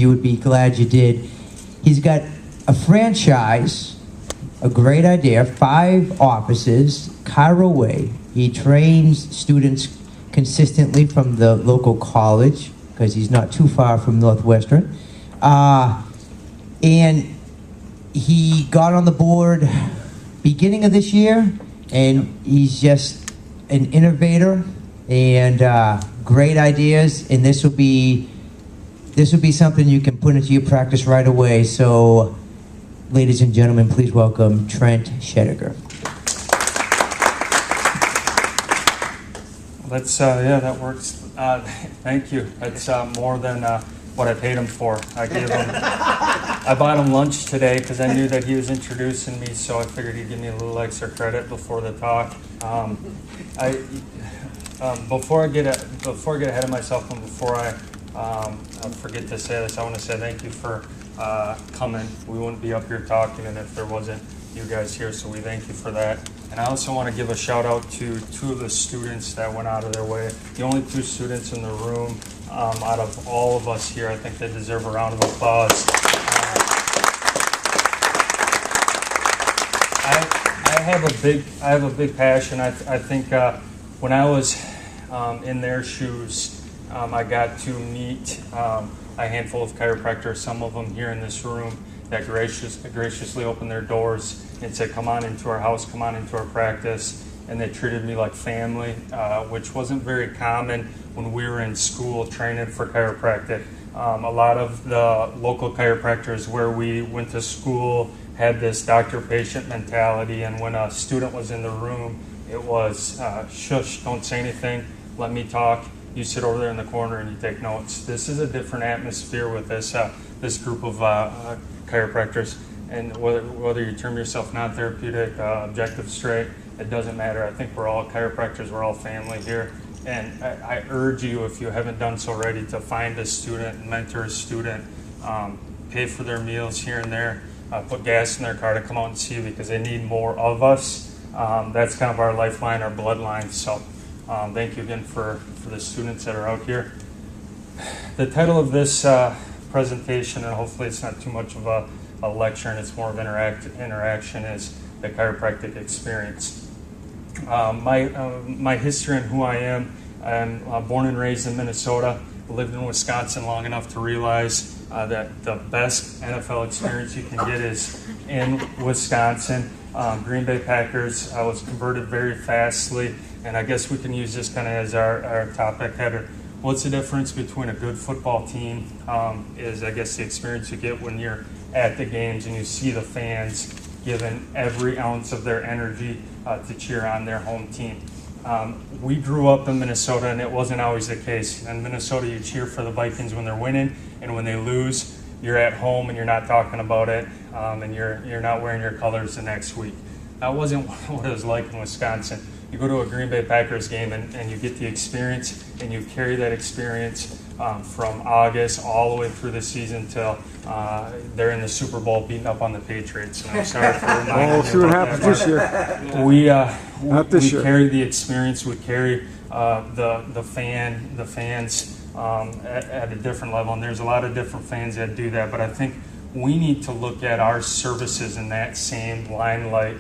You would be glad you did. He's got a franchise, a great idea, 5 offices, Chiro Way. He trains students consistently from the local college, because he's not too far from Northwestern. And he got on the board beginning of this year, and he's just an innovator and great ideas, and this will be something you can put into your practice right away. So, ladies and gentlemen, please welcome Trent Scheidecker. Yeah, that works. Thank you. That's more than what I paid him for. I bought him lunch today because I knew that he was introducing me, so I figured he'd give me a little extra credit before the talk. Before I get ahead of myself, and before I forget to say this, I want to say thank you for coming. We wouldn't be up here talking, and if there wasn't you guys here, so we thank you for that. And I also want to give a shout out to 2 of the students that went out of their way. The only 2 students in the room out of all of us here. I think they deserve a round of applause. I have a big passion. I think when I was in their shoes, I got to meet a handful of chiropractors, some of them here in this room, that graciously opened their doors and said, come on into our house, come on into our practice. And they treated me like family, which wasn't very common when we were in school training for chiropractic. A lot of the local chiropractors where we went to school had this doctor-patient mentality, and when a student was in the room, it was shush, don't say anything, let me talk. You sit over there in the corner and you take notes. This is a different atmosphere with this group of chiropractors, and whether you term yourself non-therapeutic, objective, straight, it doesn't matter. I think we're all chiropractors, we're all family here, and I urge you, if you haven't done so already, to find a student, mentor a student, pay for their meals here and there, put gas in their car to come out and see you, because they need more of us. That's kind of our lifeline, our bloodline. So thank you again for the students that are out here. The title of this presentation, and hopefully it's not too much of a lecture and it's more of interaction, is the chiropractic experience. My history and who I am: I'm born and raised in Minnesota, lived in Wisconsin long enough to realize that the best NFL experience you can get is in Wisconsin. Green Bay Packers. I was converted very fastly, and I guess we can use this kind of as our topic header. What's the difference between a good football team is, I guess, the experience you get when you're at the games and you see the fans giving every ounce of their energy to cheer on their home team. We grew up in Minnesota, and it wasn't always the case. In Minnesota, you cheer for the Vikings when they're winning, and when they lose, you're at home and you're not talking about it, and you're not wearing your colors the next week. That wasn't what it was like in Wisconsin. You go to a Green Bay Packers game and you get the experience, and you carry that experience from August all the way through the season till they're in the Super Bowl beating up on the Patriots. And I'm sorry for reminding you. We'll see what happens this year. We carry the experience. We carry the fans at a different level, and there's a lot of different fans that do that. But I think we need to look at our services in that same limelight.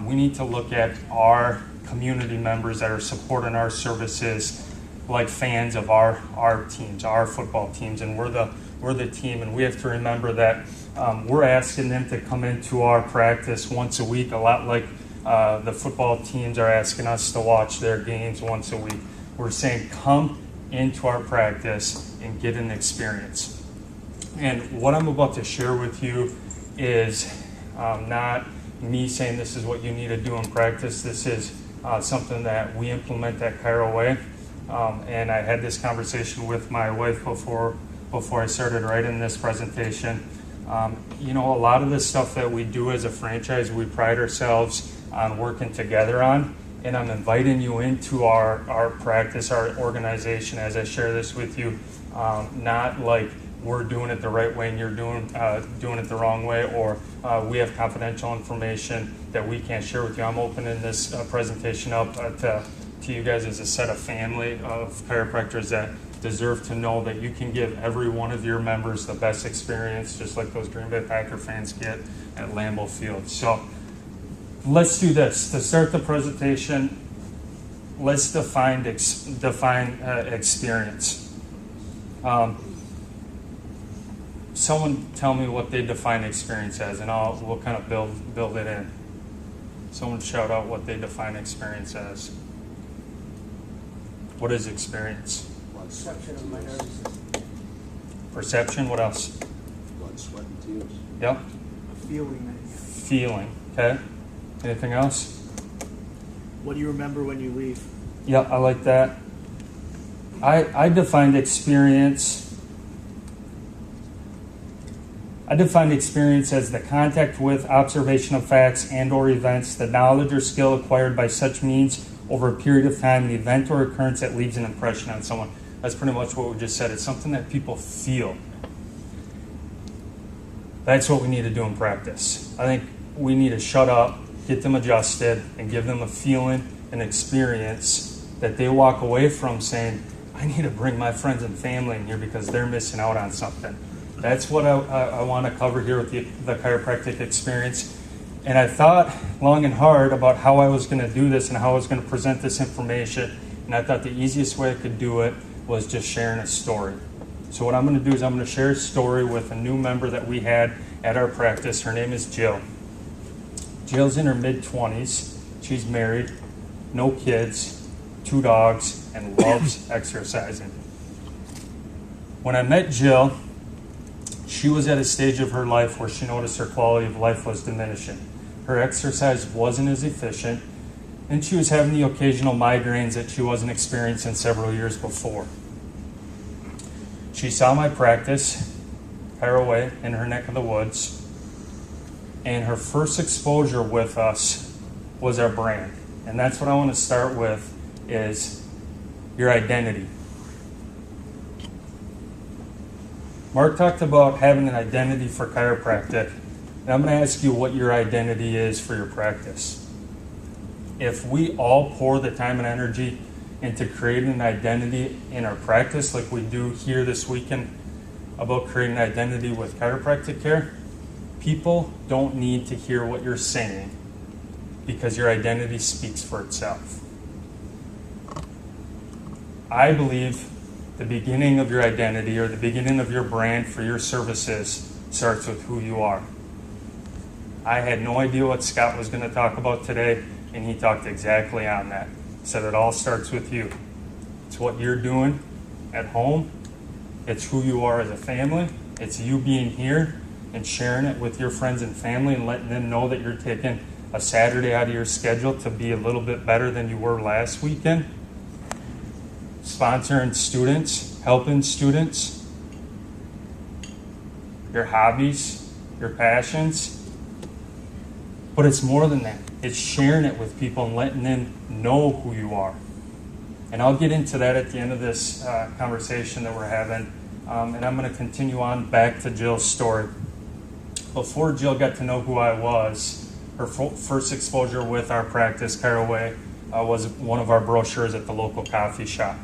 We need to look at our community members that are supporting our services like fans of our teams, our football teams, and we're the team, and we have to remember that we're asking them to come into our practice once a week, a lot like the football teams are asking us to watch their games once a week. We're saying, come into our practice and get an experience. And what I'm about to share with you is not me saying this is what you need to do in practice. This is something that we implement at Chiro Way. And I had this conversation with my wife before I started writing this presentation. A lot of the stuff that we do as a franchise, we pride ourselves on working together on. And I'm inviting you into our practice, our organization, as I share this with you, not like we're doing it the right way and you're doing it the wrong way, or we have confidential information that we can't share with you. I'm opening this presentation up to you guys as a set of family of chiropractors that deserve to know that you can give every one of your members the best experience, just like those Green Bay Packer fans get at Lambeau Field. So let's do this. To start the presentation, let's define experience. Someone tell me what they define experience as, and we'll kind of build it in. Someone shout out what they define experience as. What is experience? Perception of my nervous system. Perception. What else? Blood, sweat, and tears. Yep. A feeling that you have. Feeling. Okay. Anything else? What do you remember when you leave? Yeah, I like that. I defined experience. I defined experience as the contact with, observation of facts and or events, the knowledge or skill acquired by such means over a period of time, the event or occurrence that leaves an impression on someone. That's pretty much what we just said. It's something that people feel. That's what we need to do in practice. I think we need to shut up, get them adjusted, and give them a feeling, an experience that they walk away from saying, I need to bring my friends and family in here because they're missing out on something. That's what I want to cover here with the chiropractic experience. And I thought long and hard about how I was going to do this and how I was going to present this information. And I thought the easiest way I could do it was just sharing a story. So what I'm going to do is I'm going to share a story with a new member that we had at our practice. Her name is Jill. Jill's in her mid-20s. She's married, no kids, 2 dogs, and loves exercising. When I met Jill, she was at a stage of her life where she noticed her quality of life was diminishing. Her exercise wasn't as efficient, and she was having the occasional migraines that she wasn't experiencing several years before. She saw my practice, Caraway, in her neck of the woods, and her first exposure with us was our brand. And that's what I want to start with, is your identity. Mark talked about having an identity for chiropractic, and I'm going to ask you what your identity is for your practice. If we all pour the time and energy into creating an identity in our practice, like we do here this weekend about creating an identity with chiropractic care, people don't need to hear what you're saying because your identity speaks for itself. I believe the beginning of your identity or the beginning of your brand for your services starts with who you are. I had no idea what Scott was going to talk about today, and he talked exactly on that. He said it all starts with you. It's what you're doing at home. It's who you are as a family. It's you being here and sharing it with your friends and family and letting them know that you're taking a Saturday out of your schedule to be a little bit better than you were last weekend. Sponsoring students, helping students, your hobbies, your passions. But it's more than that. It's sharing it with people and letting them know who you are. And I'll get into that at the end of this conversation that we're having. And I'm going to continue on back to Jill's story. Before Jill got to know who I was, her first exposure with our practice, Caraway, was one of our brochures at the local coffee shop.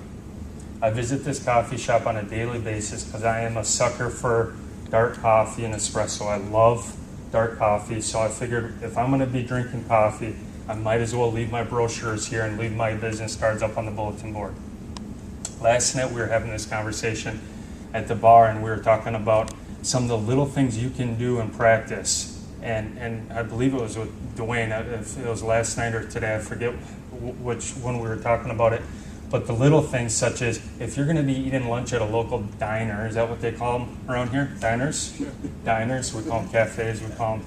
I visit this coffee shop on a daily basis because I am a sucker for dark coffee and espresso. I love dark coffee, so I figured if I'm going to be drinking coffee, I might as well leave my brochures here and leave my business cards up on the bulletin board. Last night we were having this conversation at the bar, and we were talking about some of the little things you can do in practice. And I believe it was with Dwayne, if it was last night or today, I forget which one we were talking about it. But the little things such as if you're going to be eating lunch at a local diner, is that what they call them around here? Diners? Diners, we call them cafes, we call them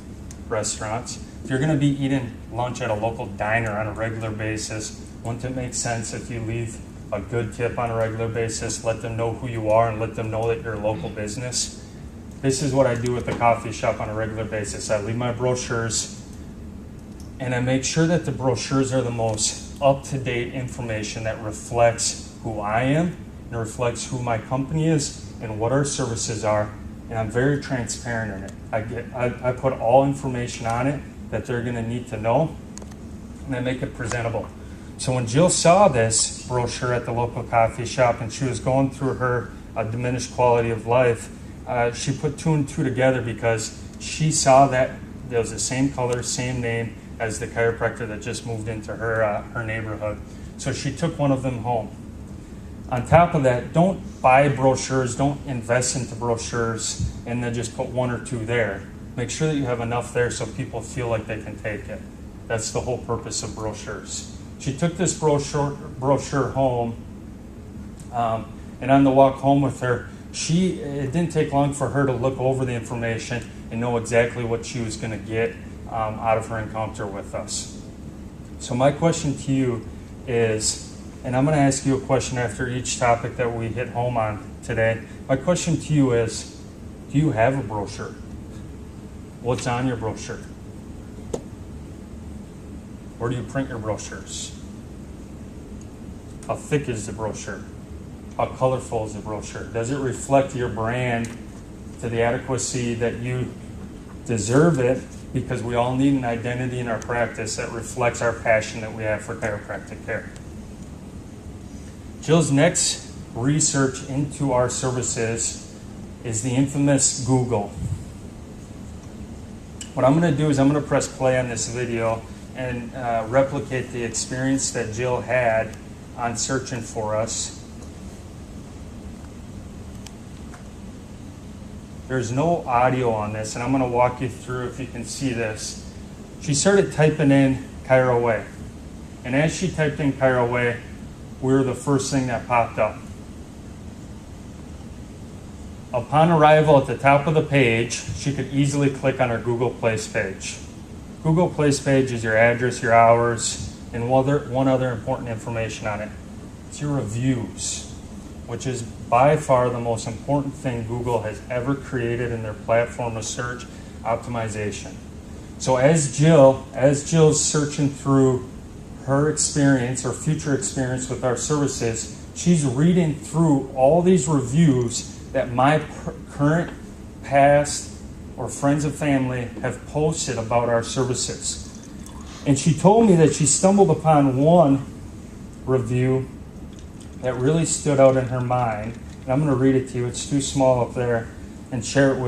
restaurants. If you're going to be eating lunch at a local diner on a regular basis, wouldn't it make sense if you leave a good tip on a regular basis, let them know who you are and let them know that you're a local business? This is what I do with the coffee shop on a regular basis. I leave my brochures and I make sure that the brochures are the most up-to-date information that reflects who I am and reflects who my company is and what our services are. And I'm very transparent in it. I put all information on it that they're going to need to know, and I make it presentable. So when Jill saw this brochure at the local coffee shop and she was going through her diminished quality of life, she put two and two together because she saw that there was the same color, same name as the chiropractor that just moved into her neighborhood. So she took one of them home. On top of that, don't buy brochures, don't invest into brochures, and then just put one or two there. Make sure that you have enough there so people feel like they can take it. That's the whole purpose of brochures. She took this brochure home, and on the walk home with her, it didn't take long for her to look over the information and know exactly what she was going to get out of her encounter with us. So my question to you is, and I'm going to ask you a question after each topic that we hit home on today. My question to you is, do you have a brochure? What's on your brochure? Where do you print your brochures? How thick is the brochure? How colorful is the brochure? Does it reflect your brand to the adequacy that you deserve it? Because we all need an identity in our practice that reflects our passion that we have for chiropractic care. Jill's next research into our services is the infamous Google. What I'm going to do is I'm going to press play on this video and replicate the experience that Jill had on searching for us. There's no audio on this, and I'm going to walk you through if you can see this. She started typing in Chiro Way, and as she typed in Chiro Way, we were the first thing that popped up. Upon arrival at the top of the page, she could easily click on her Google Place page. Google Place page is your address, your hours, and one other important information on it. It's your reviews, which is by far the most important thing Google has ever created in their platform of search optimization. So as Jill's searching through her experience or future experience with our services, she's reading through all these reviews that my current, past, or friends and family have posted about our services. And she told me that she stumbled upon one review that really stood out in her mind. And I'm going to read it to you. It's too small up there, and share it with you.